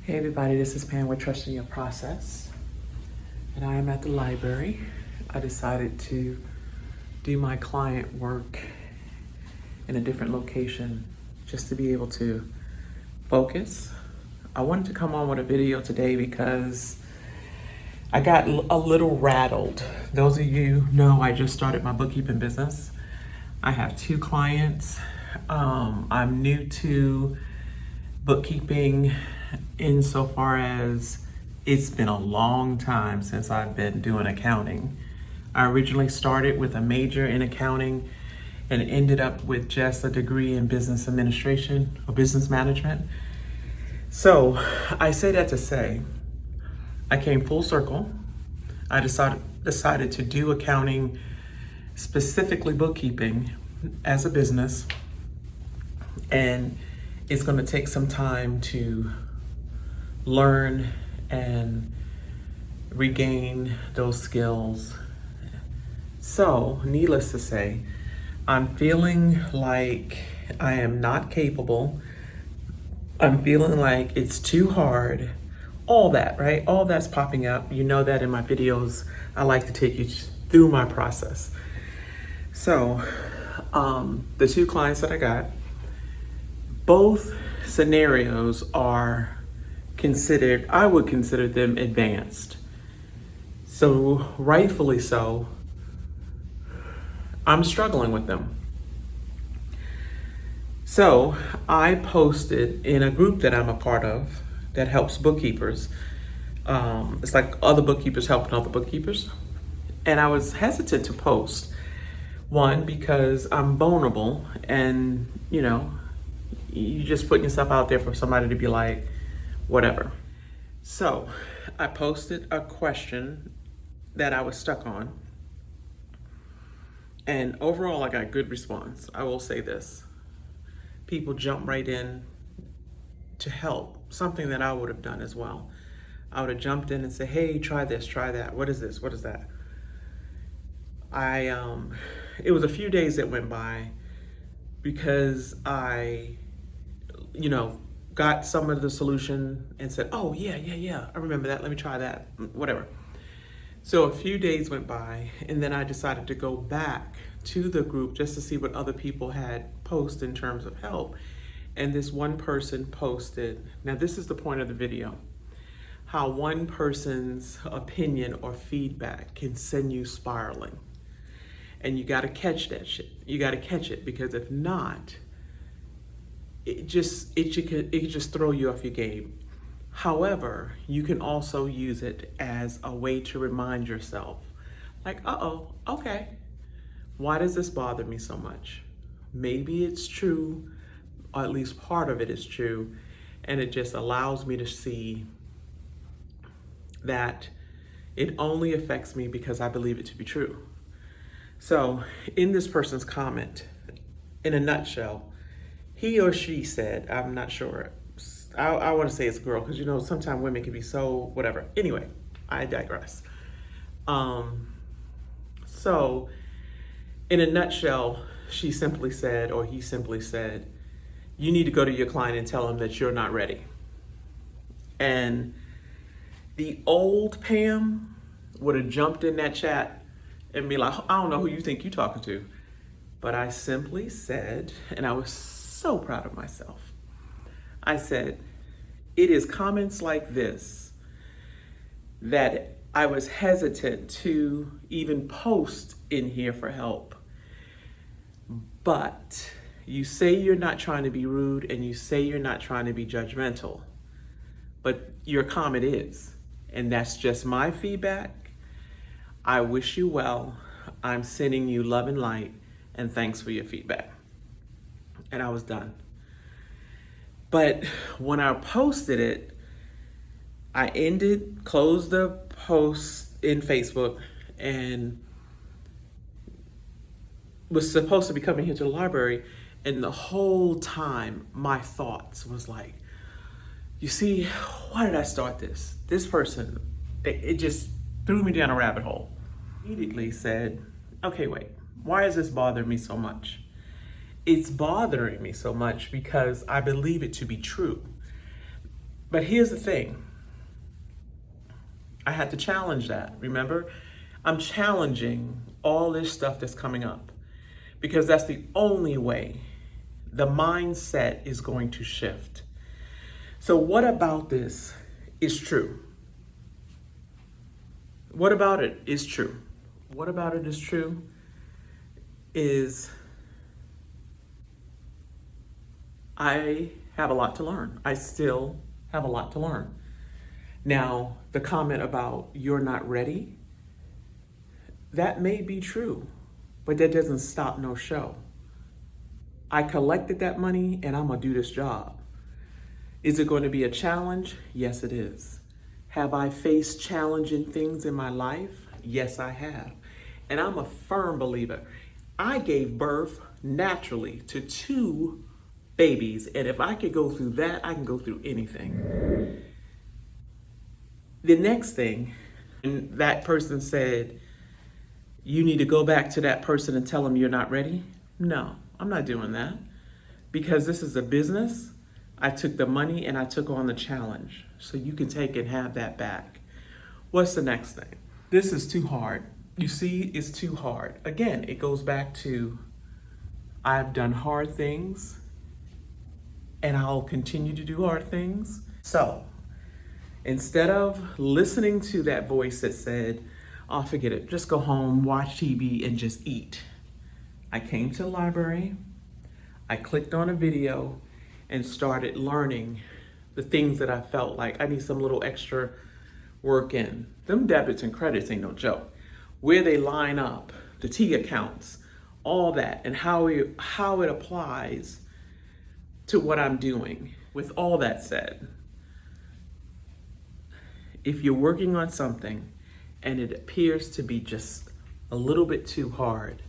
Hey everybody, this is Pam with Trusting Your Process, and I am at the library. I decided to do my client work in a different location just to be able to focus. I wanted to come on with a video today because I got a little rattled. Those of you know I just started my bookkeeping business. I have 2 clients. I'm new to bookkeeping insofar as it's been a long time since I've been doing accounting. I originally started with a major in accounting and ended up with just a degree in business administration or business management. So I say that to say I came full circle. I decided to do accounting, specifically bookkeeping, as a business, and it's going to take some time to learn and regain those skills. So, needless to say, I'm feeling like I am not capable. I'm feeling like it's too hard. All that, right? All that's popping up. You know that in my videos, I like to take you through my process. So, the 2 clients that I got, both scenarios are considered, I would consider them advanced. So rightfully so, I'm struggling with them. So I posted in a group that I'm a part of that helps bookkeepers. It's like other bookkeepers helping other bookkeepers. And I was hesitant to post. One, because I'm vulnerable and, you just putting yourself out there for somebody to be like, whatever. So I posted a question that I was stuck on. And overall, I got good response. I will say this. People jump right in to help, something that I would have done as well. I would have jumped in and said, hey, try this, try that. What is this? What is that? It was a few days that went by because I got some of the solution and said, oh, yeah, I remember that. Let me try that, whatever. So a few days went by, and then I decided to go back to the group just to see what other people had posted in terms of help. And this one person posted, now this is the point of the video, how one person's opinion or feedback can send you spiraling. And you got to catch that shit. You got to catch it, because if not, it could just throw you off your game. However, you can also use it as a way to remind yourself, like, okay, why does this bother me so much? Maybe it's true, or at least part of it is true, and it just allows me to see that it only affects me because I believe it to be true. So in this person's comment, in a nutshell, he or she said, I'm not sure. I want to say it's a girl, because sometimes women can be so whatever. Anyway, I digress. So in a nutshell, she simply said, or he simply said, you need to go to your client and tell him that you're not ready. And the old Pam would have jumped in that chat and be like, I don't know who you think you're talking to. But I simply said, and I was so proud of myself, I said, it is comments like this that I was hesitant to even post in here for help. But you say you're not trying to be rude, and you say you're not trying to be judgmental, but your comment is, and that's just my feedback. I wish you well. I'm sending you love and light, and thanks for your feedback. And I was done. But when I posted it, I closed the post in Facebook, and was supposed to be coming here to the library. And the whole time, my thoughts was like, you see, why did I start this? This person, it just threw me down a rabbit hole. Immediately said, okay, wait, why is this bothering me so much? It's bothering me so much because I believe it to be true. But here's the thing. I had to challenge that, remember? I'm challenging all this stuff that's coming up because that's the only way the mindset is going to shift. So what about this is true? What about it is true? What about it is true is I have a lot to learn. I still have a lot to learn. Now, the comment about you're not ready, that may be true, but that doesn't stop no show. I collected that money and I'm gonna do this job. Is it going to be a challenge? Yes, it is. Have I faced challenging things in my life? Yes, I have. And I'm a firm believer. I gave birth naturally to 2 babies. And if I could go through that, I can go through anything. The next thing, and that person said, you need to go back to that person and tell them you're not ready. No, I'm not doing that. Because this is a business, I took the money and I took on the challenge. So you can take and have that back. What's the next thing? This is too hard. You see, it's too hard. Again, it goes back to I've done hard things and I'll continue to do hard things. So instead of listening to that voice that said, oh, forget it, just go home, watch TV and just eat. I came to the library, I clicked on a video and started learning the things that I felt like I need some little extra work in. Them debits and credits ain't no joke. Where they line up, the T accounts, all that, and how it applies to what I'm doing. With all that said, if you're working on something and it appears to be just a little bit too hard,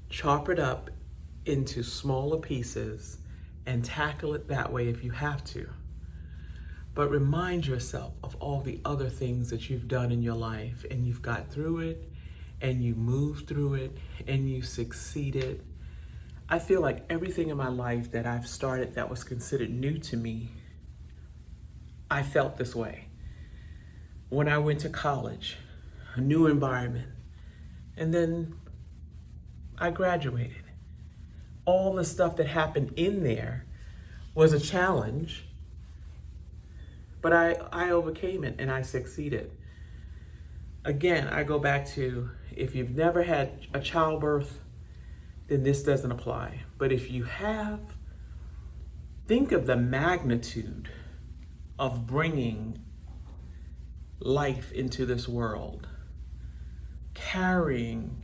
chop it up into smaller pieces and tackle it that way if you have to. But remind yourself of all the other things that you've done in your life and you've got through it and you moved through it and you succeeded. I feel like everything in my life that I've started that was considered new to me, I felt this way. When I went to college, a new environment, and then I graduated. All the stuff that happened in there was a challenge, but I overcame it and I succeeded. Again, I go back to, if you've never had a childbirth, then this doesn't apply. But if you have, think of the magnitude of bringing life into this world, carrying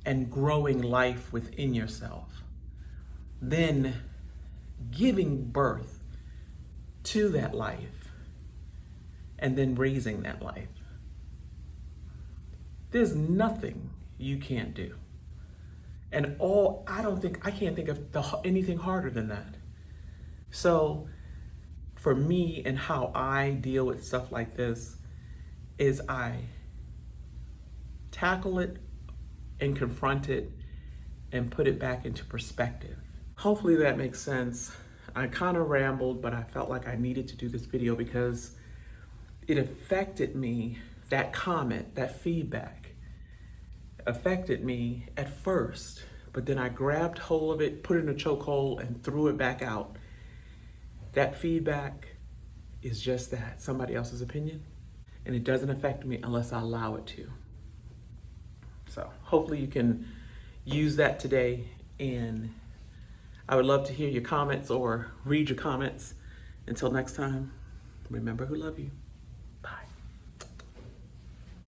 and growing life within yourself, then giving birth to that life, and then raising that life. There's nothing you can't do. And I can't think of anything harder than that. So for me and how I deal with stuff like this is I tackle it and confront it and put it back into perspective. Hopefully that makes sense. I kind of rambled, but I felt like I needed to do this video because it affected me. That comment, that feedback affected me at first, but then I grabbed hold of it, put it in a chokehold and threw it back out. That feedback is just that, somebody else's opinion, and it doesn't affect me unless I allow it to. So hopefully you can use that today, and I would love to hear your comments or read your comments. Until next time, remember who love you.